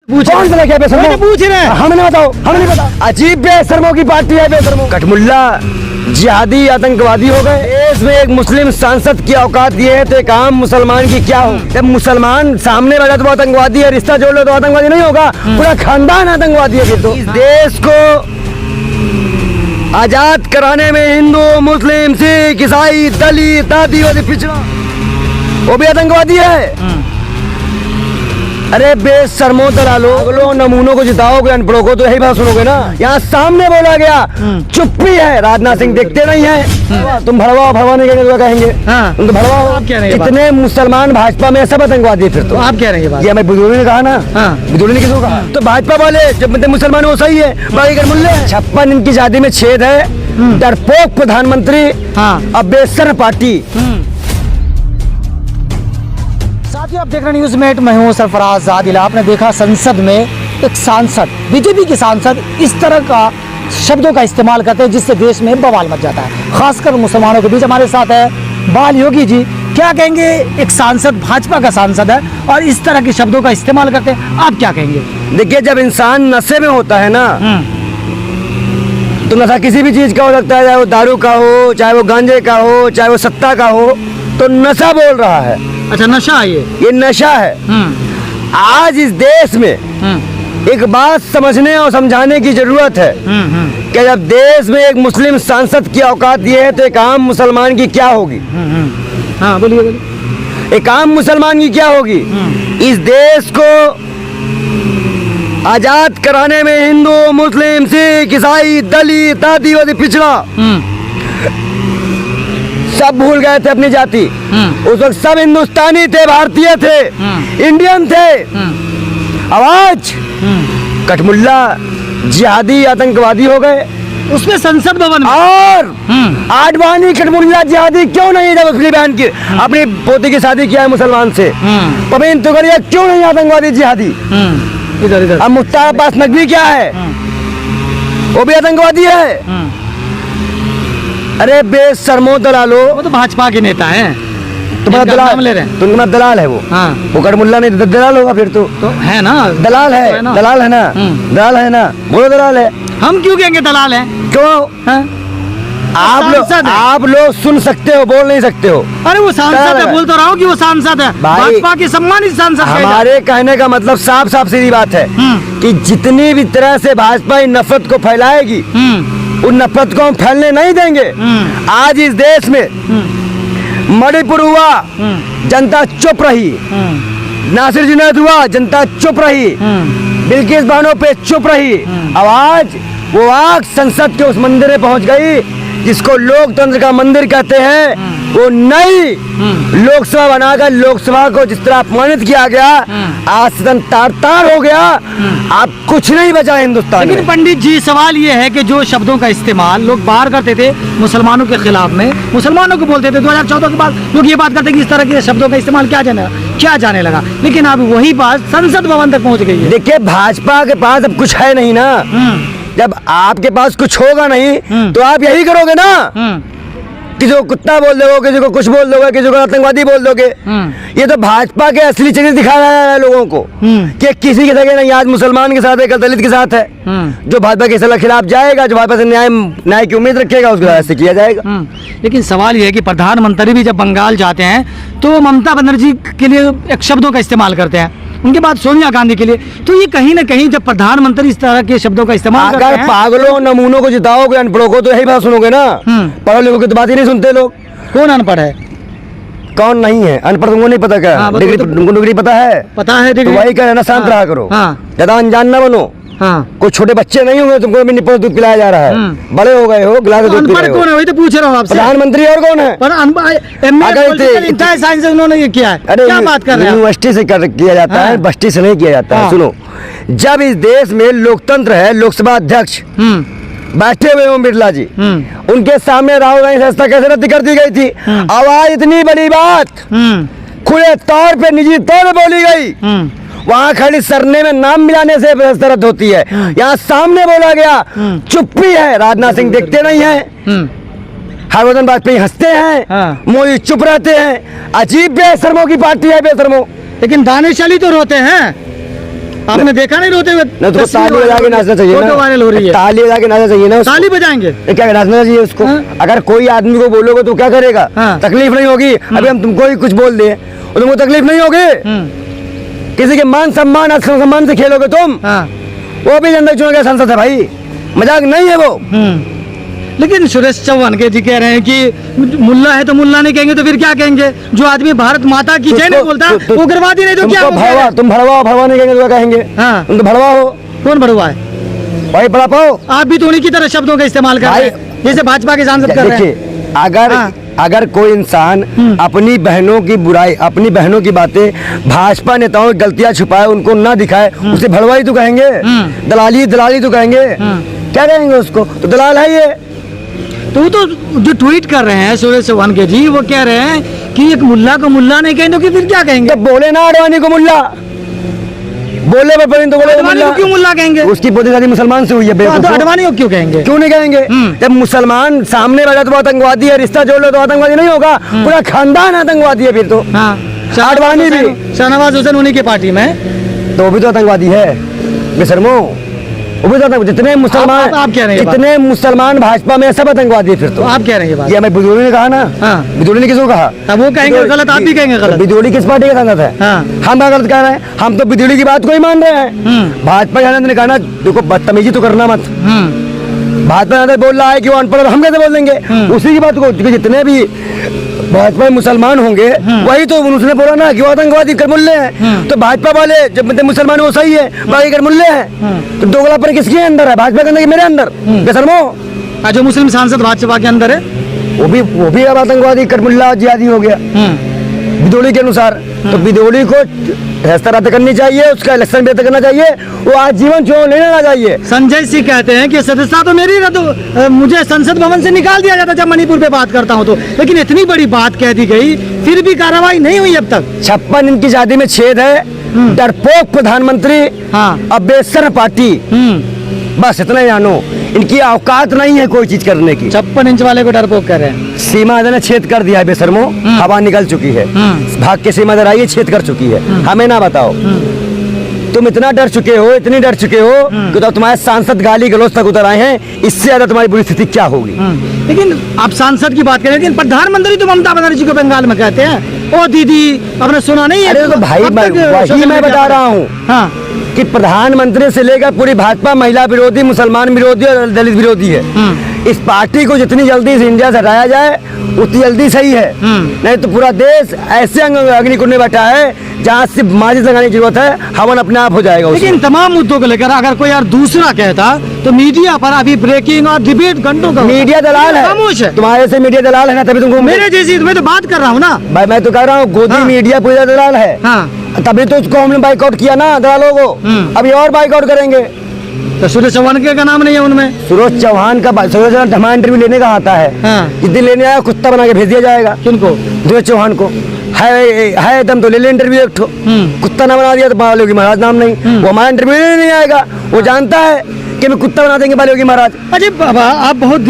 कौन सा क्या बेशर्मो? पूछ रहे हैं, हमें बताओ, हमें नहीं पता। अजीब बेशर्मो की पार्टी है बेशर्मो। कठमुल्ला जिहादी आतंकवादी हो गए। देश में एक मुस्लिम सांसद की औकात ये है तो एक आम मुसलमान की क्या हो? जब मुसलमान सामने बैठा तो वो आतंकवादी है, रिश्ता जोड़ लो तो आतंकवादी नहीं होगा, पूरा खानदान आतंकवादी है। फिर तो इस देश को आजाद कराने में हिंदू, मुस्लिम, सिख, ईसाई, दलित, आदिवासी, पिछड़ा वो भी आतंकवादी है। अरे बेशर्मो दलालो, अगलो नमूनों को जिताओगे, अनपढ़ों को तो यही बात सुनोगे ना। यहाँ सामने बोला गया, चुप्पी है। राजनाथ सिंह देखते नहीं है। तुम भड़वाओ, भड़वा नहीं कहेंगे। तुम तो भड़वाओ। इतने मुसलमान भाजपा में सब आतंकवादी है। फिर तो आप कह रहे हैं ये मैं बुजुर्ग ने कहा ना, बुजुर्ग ने किसको कहा? तो भाजपा वाले जब मुसलमान वो सही है, बाकी कर मुल्ले। 56 इनकी शादी में छेद है। डरपोक प्रधानमंत्री, अब बेशर्म पार्टी। साथियों, आप देख रहे हैं न्यूज़ मेट, मैं हूं सरफराज आदिला। आपने देखा संसद में एक सांसद, बीजेपी के सांसद इस तरह का शब्दों का इस्तेमाल करते हैं जिससे देश में बवाल मच जाता है, खासकर मुसलमानों के बीच। हमारे साथ है बाल योगी जी। क्या कहेंगे, एक सांसद भाजपा का सांसद है और इस तरह के शब्दों का इस्तेमाल करते हैं, आप क्या कहेंगे? देखिए, जब इंसान नशे में होता है ना, तो नशा किसी भी चीज का हो सकता है, चाहे वो दारू का हो, चाहे वो गांजे का हो, चाहे वो सत्ता का हो, तो नशा बोल रहा है। अच्छा, नशा है ये नशा है। आज इस देश में एक बात समझने और समझाने की जरूरत है कि जब देश में एक मुस्लिम सांसद की औकात ये है तो एक आम मुसलमान की क्या होगी? हाँ, बोलिए बोलिए। एक आम मुसलमान की क्या होगी? इस देश को आजाद कराने में हिंदू, मुस्लिम, सिख, ईसाई, दलित, आदिवासी, पिछड़ा सब भूल गए थे अपनी जाति। उस वक्त सब हिंदुस्तानी थे, भारतीय थे, इंडियन थे। आवाज कठमुल्ला जिहादी आतंकवादी हो गए। उसमें संसद भवन में और आडवाणी कठमुल्ला जिहादी क्यों नहीं? जब अपनी बहन की, अपनी पोती की शादी किया है मुसलमान से, पवीन तुगरिया क्यों नहीं आतंकवादी जिहादी? इधर इधर। अब मुख्तार अब्बास नकवी क्या है? वो भी आतंकवादी है। अरे बेशर्मो दलालो, वो तो भाजपा के नेता हैं। तुम्हारा दलाल ले रहे हैं, तुम्हारा दलाल है वो। वो कठमुल्ला नहीं दलाल होगा फिर तो है ना, दलाल है, दलाल है ना, दलाल है ना, बोलो दलाल है। हम क्यों कहेंगे दलाल है? क्यों? आप लोग सुन सकते हो, बोल नहीं सकते हो। अरे वो सांसद है, बोल तो रहा हूँ कि वो सांसद है, भाजपा के सम्मानित सांसद। हमारे कहने का मतलब साफ साफ सीधी बात है कि जितनी भी तरह से भाजपा इन नफरत को फैलाएगी, उन नफरत को हम फैलने नहीं देंगे। आज इस देश में मणिपुर हुआ, जनता चुप रही। नासिर जुनैद हुआ, जनता चुप रही। बिल्किस बानो पे चुप रही। आवाज वो आग संसद के उस मंदिर में पहुंच गई जिसको लोकतंत्र का मंदिर कहते हैं। वो नई लोकसभा बनाकर लोकसभा को जिस तरह अपमानित किया गया, आज सदन तार-तार हो गया। अब कुछ नहीं बचा हिंदुस्तान। लेकिन पंडित जी, सवाल ये है कि जो शब्दों का इस्तेमाल लोग बाहर करते थे मुसलमानों के खिलाफ में, मुसलमानों को बोलते थे, 2014 के बाद लोग ये बात करते कि इस तरह के शब्दों का इस्तेमाल क्या जाने लगा, लेकिन अब वही बात संसद भवन तक पहुंच गई है। देखिए, भाजपा के पास अब कुछ है नहीं ना। जब आपके पास कुछ होगा नहीं तो आप यही करोगे ना, किसी को कुत्ता बोल दोगे, किसी को कुछ बोल दोगे, किसी को आतंकवादी बोल दोगे। ये तो भाजपा के असली चरित्र दिखा रहा है लोगों को कि किसी के जगह नहीं, आज मुसलमान के साथ है, कल दलित के साथ है। जो भाजपा के खिलाफ जाएगा, जो भाजपा से न्याय की उम्मीद रखेगा, उसको ऐसे किया जाएगा। लेकिन सवाल ये है कि प्रधानमंत्री भी जब बंगाल जाते हैं तो ममता बनर्जी के लिए एक शब्दों का इस्तेमाल करते हैं, उनके बाद सोनिया गांधी के लिए। तो ये कहीं ना कहीं जब प्रधानमंत्री इस तरह के शब्दों का इस्तेमाल करते हैं, पागलों नमूनों को जिताओगे, अनपढ़ों को तो यही बात सुनोगे ना। पढ़े लिखों की तो बात ही नहीं सुनते लोग। कौन अनपढ़ है, कौन नहीं है अनपढ़? तुमको नहीं पता क्या? डिग्री पता है? पता है, तो वही कह रहे ना, शांत रहा करो, ज्यादा अनजान न बनो। कोई छोटे बच्चे नहीं होंगे, तुमको भी निपल दूध पिलाया जा रहा है। बड़े हो गए हो, गिलास दूध पी रहे हो। कौन है? वही तो पूछ रहा हूँ आपसे। प्रधानमंत्री और कौन है? साइंस उन्होंने ये किया है। अरे क्या बात कर रहे हैं? यूनिवर्सिटी से किया जाता है, बस्ती से नहीं किया जाता है। सुनो, जब इस देश में लोकतंत्र है, लोकसभा अध्यक्ष बैठे हुए ओम बिरला जी, उनके सामने राहुल गांधी संस्था कैसे रद्द कर दी गई थी। आवाज इतनी बड़ी बात खुले तौर पे, निजी तौर पे बोली गई। वहाँ खड़ी सरने में नाम मिलाने से रद्द होती है। यहाँ सामने बोला गया, चुप्पी है। राजनाथ सिंह देखते नहीं है, हरभजन वाजपेयी हंसते हैं, मोदी चुप रहते हैं। अजीब बेशर्मों की पार्टी है, बेशर्मों। लेकिन दानिश अली तो रोते हैं। आपने देखा नहीं रोते हुए? नहीं तो ताली बजा के नाचना चाहिए फोटो वायरल हो रही है। ताली बजा के नाचना चाहिए ना, ताली बजाएंगे क्या नाचना चाहिए उसको। अगर कोई आदमी को बोलोगे तो क्या करेगा, तकलीफ नहीं होगी। अभी हम तुमको ही कुछ बोल दिए और तुमको तकलीफ नहीं होगी। किसी के मान सम्मान सम्मान से खेलोगे तुम, वो भी जनता चुनाव का सांसद है भाई, मजाक नहीं है वो। लेकिन सुरेश चौहान के जी कह रहे हैं कि मुल्ला है तो मुल्ला नहीं कहेंगे तो फिर क्या कहेंगे? जो आदमी भारत माता की जय नहीं बोलता वो उग्रवादी नहीं तो क्या? भड़वा, तुम भड़वा नहीं कहेंगे तो क्या कहेंगे? तुम तो भड़वा हो। कौन भड़वा है भाई? बड़ा पाओ, आप भी तो उन्हीं की तरह शब्दों का इस्तेमाल कर रहे हैं जैसे भाजपा के सांसद कर रहे हैं। अगर कोई इंसान अपनी बहनों की बुराई, अपनी बहनों की बातें, भाजपा नेताओं की गलतियां छुपाए, उनको ना दिखाए, उसे भड़वाई तो कहेंगे, दलाली तो कहेंगे। क्या कहेंगे उसको? तो दलाल है ये। तो वो तो जो ट्वीट कर रहे हैं सुरेश चौहान के जी, वो कह रहे हैं कि एक मुल्ला को मुल्ला नहीं कहेंगे तो फिर क्या कहेंगे? तो बोले ना अडवाणी को मुल्ला, बोले तो बोले अडवाणी को क्यों मुल्ला कहेंगे? उसकी बहुत शादी मुसलमान से हुई है। तो अडवाणी को क्यों कहेंगे? क्यों नहीं कहेंगे? जब मुसलमान सामने बैठा तो आतंकवादी है, रिश्ता जोड़ लो तो आतंकवादी नहीं होगा, पूरा खानदान आतंकवादी है फिर तो। अडवाणी भी, शाहनवाज हुसैन उन्हीं की पार्टी में, तो वो भी तो आतंकवादी है बेशर्मो। वो भी तो जितने मुसलमान, आप कह रहे हैं जितने मुसलमान भाजपा में सब आतंकवादी है फिर तो। आप कह रहे हैं ये मैं बिदोड़ी ने कहा ना। बिदोड़ी ने किसको कहा? वो कहेंगे गलत, आप भी कहेंगे गलत। बिदोड़ी किस पार्टी का सांसद है? हम क्या गलत कह रहे हैं? हम तो बिदोड़ी की बात को ही मान रहे हैं। भाजपा के ने कहा ना, देखो बदतमीजी तो करना मत। भाजपा बोल रहा है कि वो अनपढ़, हम कैसे बोल देंगे उसी की बात को? जितने भी भाजपा में मुसलमान होंगे वही तो उसने बोला ना कि वो आतंकवादी कर मुल्ले हैं। तो भाजपा वाले जब मुसलमान वो सही है, बाकी कर मुल्ले हैं। तो दोगलापन किसके अंदर है? भाजपा के अंदर कि मेरे अंदर? बेशर्मो, जो मुस्लिम सांसद भाजपा के अंदर है वो भी अब आतंकवादी कर मुल्ला जिहादी हो गया बिदोड़ी के अनुसार। तो बिदोड़ी को फैसला रद्द करनी चाहिए, उसका इलेक्शन भी रद्द करना चाहिए, वो आजीवन चुनाव नहीं लेना चाहिए। संजय सिंह कहते हैं कि सदस्यता तो मेरी रद्द, मुझे संसद भवन से निकाल दिया जाता जब मणिपुर पे बात करता हूं तो। लेकिन इतनी बड़ी बात कह दी गई, फिर भी कार्रवाई नहीं हुई अब तक। 56 इनकी शादी में छेद है, डरपोक प्रधानमंत्री, अब बेसर पार्टी, बस इतना ही जानो। इनकी औकात नहीं है कोई चीज करने की। 56 इंच वाले को डरपोक कर रहे हैं। सीमा ने छेद कर दिया है बेशर्मो, हवा निकल चुकी है, भाग के सीमा आई छेद कर चुकी है। हमें ना बताओ, तुम इतना डर चुके हो, इतनी डर चुके हो कि तो तुम्हारे सांसद गाली गलौज तक उतर आए हैं। इससे ज्यादा तुम्हारी बुरी स्थिति क्या होगी? लेकिन आप सांसद की बात करें, लेकिन प्रधानमंत्री तो ममता बनर्जी को बंगाल में कहते हैं ओ दीदी, आपने सुना नहीं है? अरे तो भाई वही मैं बता रहा हूँ कि प्रधानमंत्री से लेकर पूरी भाजपा महिला विरोधी, मुसलमान विरोधी और दलित विरोधी है। इस पार्टी को जितनी जल्दी इस इंडिया से हटाया जाए उतनी जल्दी सही है, नहीं तो पूरा देश ऐसे अग्निकुंड में बैठा है जहाँ से माचिस लगाने की जरूरत है, हवन अपने आप हो जाएगा। लेकिन तमाम मुद्दों को लेकर अगर कोई यार दूसरा कहता तो मीडिया पर अभी ब्रेकिंग और डिबेट घंटों का। मीडिया दलाल है, खामोश है। तुम्हारे से मीडिया दलाल है ना, तभी तुमको मेरे जैसी मैं तो बात कर रहा हूँ ना भाई। मैं तो कह रहा हूँ गोदी मीडिया पूरा दलाल है, तभी तो उसको हमने बाइकआउट किया ना दलालों को। अभी और बाइकआउट करेंगे। तो सुरेश चौहान का नाम नहीं है उनमें? सुरेश चौहान हमारा इंटरव्यू लेने का आता है, जितनी लेने आया कुत्ता बना के भेज दिया जाएगा। किनको? सुरेश चौहान को। है दम तो ले ले इंटरव्यू एक ठो, कुत्ता ना बना दिया तो बालोगी महाराज नाम नहीं, वो हमारा इंटरव्यू लेने नहीं आएगा। वो जानता है कि मैं कुत्ता बना देंगे बालोगी महाराज। अजय बाबा, आप बहुत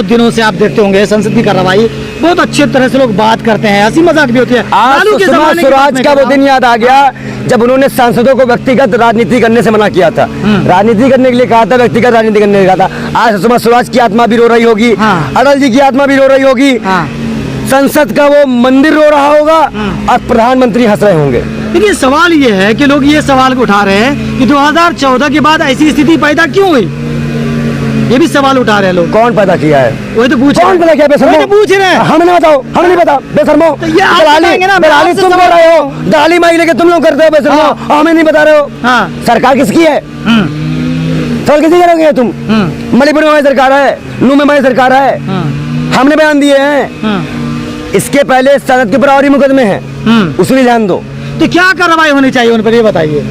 दिनों से आप देखते होंगे संसद की कार्रवाई, बहुत अच्छे तरह से लोग बात करते हैं, हंसी मजाक भी होती है। स्वराज का वो दिन याद आ गया जब उन्होंने सांसदों को व्यक्तिगत राजनीति करने से मना किया था, राजनीति करने के लिए कहा था, व्यक्तिगत राजनीति करने के लिए कहा था। आज सुषमा स्वराज की आत्मा भी रो रही होगी, अटल जी की आत्मा भी रो रही होगी, संसद का वो मंदिर रो रहा होगा और प्रधानमंत्री हंस रहे होंगे। लेकिन सवाल ये है कि लोग ये सवाल उठा रहे हैं कि 2014 के बाद ऐसी स्थिति पैदा क्यों हुई? ये भी सवाल उठा रहे हैं लोग। कौन पैदा किया है? वही तो पूछ कौन पैदा किया? बेशर्मो पूछ रहे हैं। हमें नहीं बताओ, हमें नहीं पता बेशर्मो। दलाली तुम कर रहे हो, दलाली माई लेके तुम लोग करते हो बेशर्मो, हमें नहीं बता रहे हो। सरकार किसकी है? सवाल किसी करोगे तुम? मणिपुर में हमारी सरकार है, नू में हमारी सरकार है, हमने बयान दिए हैं। इसके पहले संसद के ऊपर और ही मुकदमे हैं, उसमें ध्यान दो। तो क्या कार्रवाई होनी चाहिए उन पर, ये बताइए।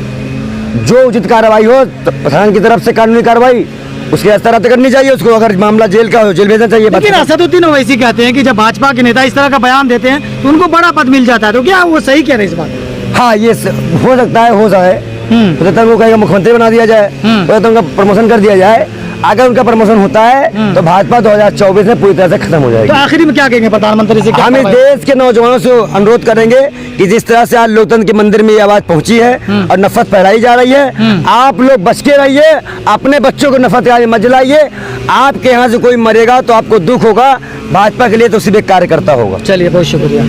जो उचित कार्रवाई हो, तो प्रधान की तरफ से कानूनी कार्रवाई उसकी रद्द करनी चाहिए। उसको अगर मामला जेल का हो जेल भेजना चाहिए। लेकिन असदुद्दीन ओवैसी कहते हैं कि जब भाजपा के नेता इस तरह का बयान देते हैं तो उनको बड़ा पद मिल जाता है, तो क्या वो सही कह रहे हैं इस बात? हाँ, ये हो सकता है, हो जाए। वो कहेगा मुख्यमंत्री बना दिया जाए, उनका प्रमोशन कर दिया जाए। अगर उनका प्रमोशन होता है तो भाजपा 2024 में पूरी तरह से खत्म हो जाएगी। तो आखिरी में क्या कहेंगे प्रधानमंत्री से? क्या हम इस करवाएं? देश के नौजवानों से अनुरोध करेंगे कि जिस तरह से आज लोकतंत्र के मंदिर में ये आवाज पहुंची है और नफरत फैलाई जा रही है, आप लोग बच के रहिए, अपने बच्चों को नफरत के मत जलाइए। आपके यहाँ से कोई मरेगा तो आपको दुख होगा, भाजपा के लिए तो सिर्फ एक कार्यकर्ता होगा। चलिए, बहुत शुक्रिया।